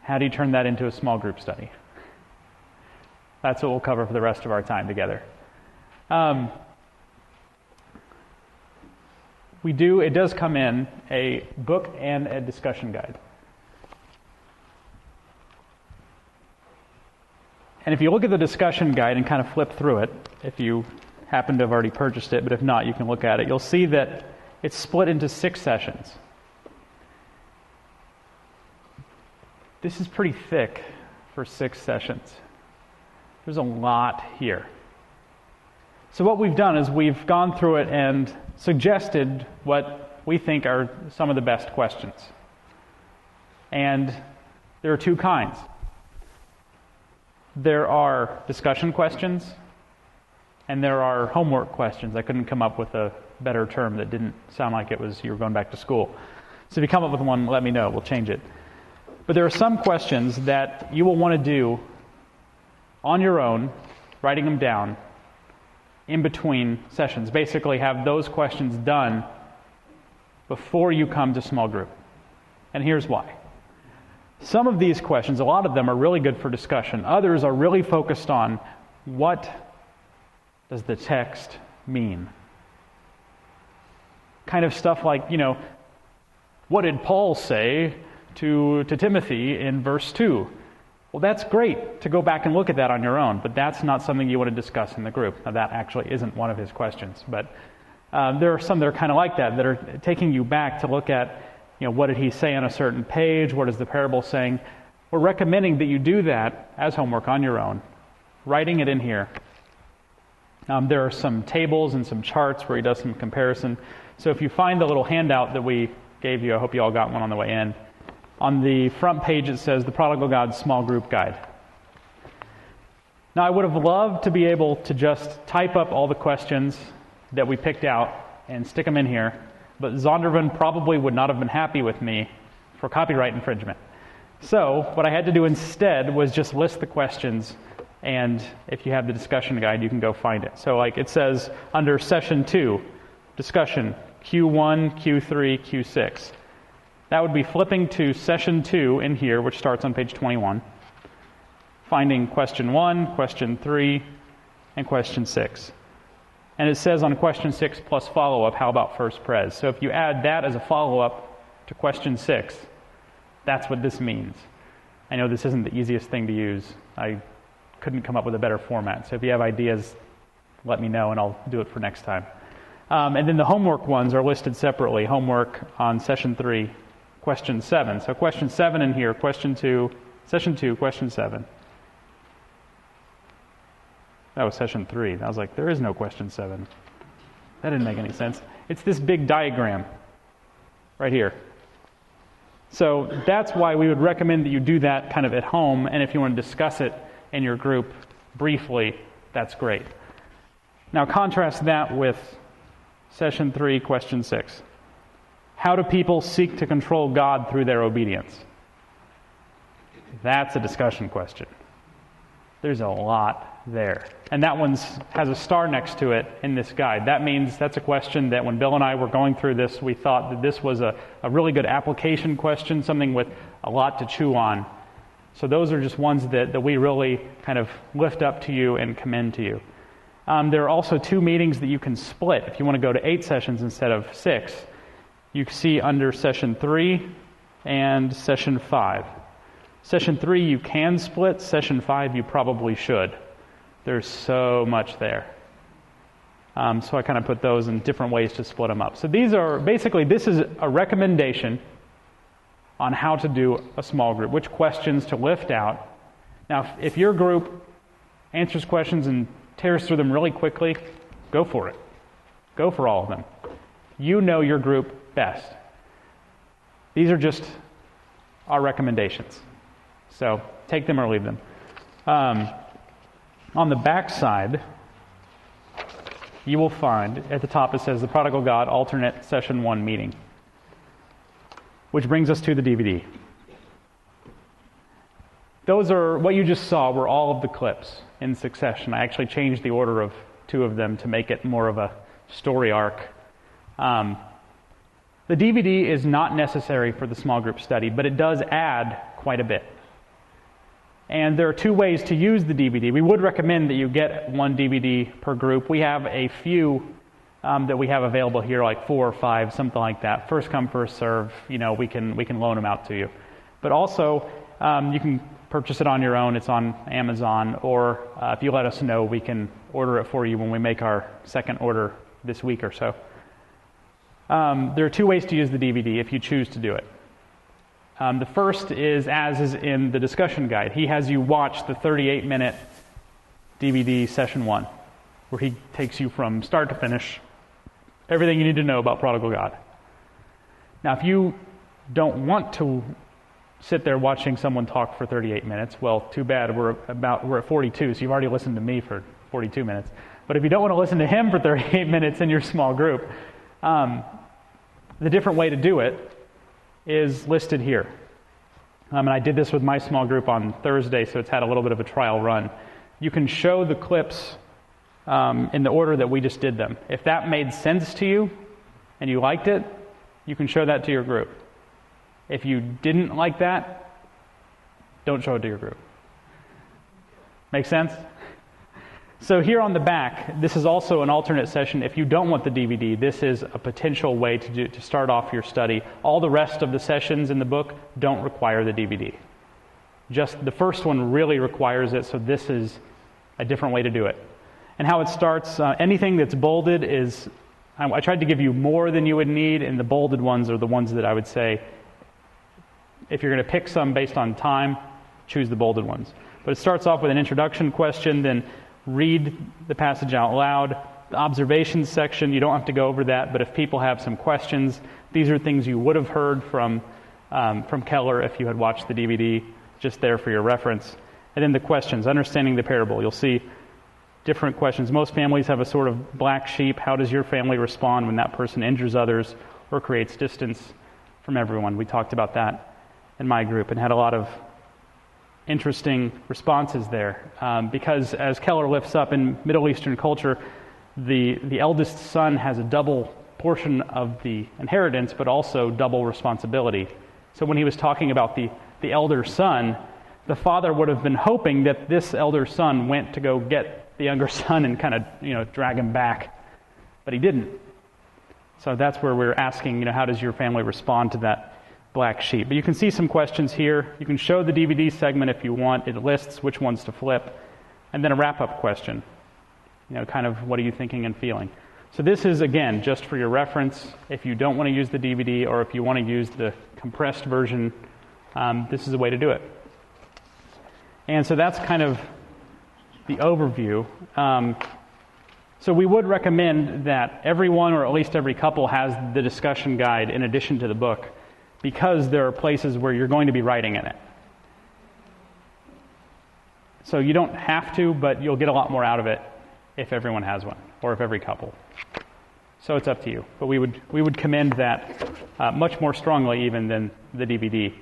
How do you turn that into a small group study? That's what we'll cover for the rest of our time together. It does come in a book and a discussion guide. And if you look at the discussion guide and kind of flip through it, if you happen to have already purchased it, but if not, you can look at it, you'll see that it's split into 6 sessions. This is pretty thick for 6 sessions. There's a lot here. So what we've done is we've gone through it and suggested what we think are some of the best questions. And there are 2 kinds. There are discussion questions, and there are homework questions. I couldn't come up with a better term that didn't sound like it was you were going back to school. So if you come up with one, let me know. We'll change it. But there are some questions that you will want to do on your own, writing them down in between sessions. Basically have those questions done before you come to small group. And here's why. Some of these questions, a lot of them are really good for discussion. Others are really focused on what does the text mean? Kind of stuff like, what did Paul say to Timothy in verse 2? Well, that's great to go back and look at that on your own, but that's not something you want to discuss in the group. Now, that actually isn't one of his questions, but there are some that are kind of like that are taking you back to look at, what did he say on a certain page? What is the parable saying? We're recommending that you do that as homework on your own, writing it in here. There are some tables and some charts where he does some comparison. So if you find the little handout that we gave you, I hope you all got one on the way in. On the front page it says, The Prodigal God Small Group Guide. Now I would have loved to be able to just type up all the questions that we picked out and stick them in here, but Zondervan probably would not have been happy with me for copyright infringement. So what I had to do instead was just list the questions, and if you have the discussion guide, you can go find it. So it says under Session 2, Discussion, Q1, Q3, Q6. That would be flipping to Session 2 in here, which starts on page 21, finding Question 1, Question 3, and Question 6. And it says on Question 6 plus follow-up, how about first pres? So if you add that as a follow-up to Question 6, that's what this means. I know this isn't the easiest thing to use. I couldn't come up with a better format. So if you have ideas, let me know and I'll do it for next time. And then the homework ones are listed separately. Homework on Session 3, Question 7. So Question 7 in here, Question 2, Session 2, Question 7. That was Session 3. I was like, there is no Question 7. That didn't make any sense. It's this big diagram right here. So that's why we would recommend that you do that kind of at home, and if you want to discuss it in your group briefly, that's great. Now contrast that with Session 3, Question 6. How do people seek to control God through their obedience? That's a discussion question. There's a lot there. And that one has a star next to it in this guide. That means that's a question that when Bill and I were going through this, we thought that this was a really good application question, something with a lot to chew on. So those are just ones that we really kind of lift up to you and commend to you. There are also 2 meetings that you can split. If you want to go to 8 sessions instead of 6, you can see under Session 3 and Session 5. Session 3 you can split. Session 5 you probably should. There's so much there. So I kind of put those in different ways to split them up. So these are, basically, this is a recommendation on how to do a small group, which questions to lift out. Now, if your group answers questions and tears through them really quickly, go for it. Go for all of them. You know your group best. These are just our recommendations. So take them or leave them. On the back side, you will find at the top it says the Prodigal God Alternate Session 1 Meeting, which brings us to the DVD. Those are, what you just saw were all of the clips in succession. I actually changed the order of 2 of them to make it more of a story arc. The DVD is not necessary for the small group study, but it does add quite a bit. And there are two ways to use the DVD. We would recommend that you get one DVD per group. We have a few that we have available here, like 4 or 5, something like that. First come, first serve. We can loan them out to you. But also, you can purchase it on your own. It's on Amazon, or if you let us know, we can order it for you when we make our second order this week or so. There are two ways to use the DVD if you choose to do it. The first is, as is in the discussion guide, he has you watch the 38-minute DVD session 1, where he takes you from start to finish, everything you need to know about Prodigal God. Now, if you don't want to sit there watching someone talk for 38 minutes, well, too bad. We're at 42, so you've already listened to me for 42 minutes. But if you don't want to listen to him for 38 minutes in your small group, the different way to do it is listed here. And I did this with my small group on Thursday, so it's had a little bit of a trial run. You can show the clips in the order that we just did them. If that made sense to you and you liked it, you can show that to your group. If you didn't like that, don't show it to your group. Make sense? So here on the back, this is also an alternate session. If you don't want the DVD, this is a potential way to start off your study. All the rest of the sessions in the book don't require the DVD. Just the first one really requires it, so this is a different way to do it. And how it starts, anything that's bolded is, I tried to give you more than you would need, and the bolded ones are the ones that I would say, if you're going to pick some based on time, choose the bolded ones. But it starts off with an introduction question, then read the passage out loud. The observations section, you don't have to go over that, but if people have some questions, these are things you would have heard from Keller if you had watched the DVD, just there for your reference. And then the questions, understanding the parable. You'll see different questions. Most families have a sort of black sheep. How does your family respond when that person injures others or creates distance from everyone? We talked about that in my group and had a lot of interesting responses there, because as Keller lifts up, in Middle Eastern culture, the eldest son has a double portion of the inheritance, but also double responsibility. So when he was talking about the elder son, the father would have been hoping that this elder son went to go get the younger son and kind of drag him back, but he didn't. So that's where we're asking, how does your family respond to that black sheep? But you can see some questions here. You can show the DVD segment if you want. It lists which ones to flip. And then a wrap-up question. Kind of what are you thinking and feeling? So this is, again, just for your reference. If you don't want to use the DVD or if you want to use the compressed version, this is the way to do it. And so that's kind of the overview. So we would recommend that everyone, or at least every couple, has the discussion guide in addition to the book, because there are places where you're going to be writing in it. So you don't have to, but you'll get a lot more out of it if everyone has one, or if every couple. So it's up to you. But we would commend that much more strongly even than the DVD.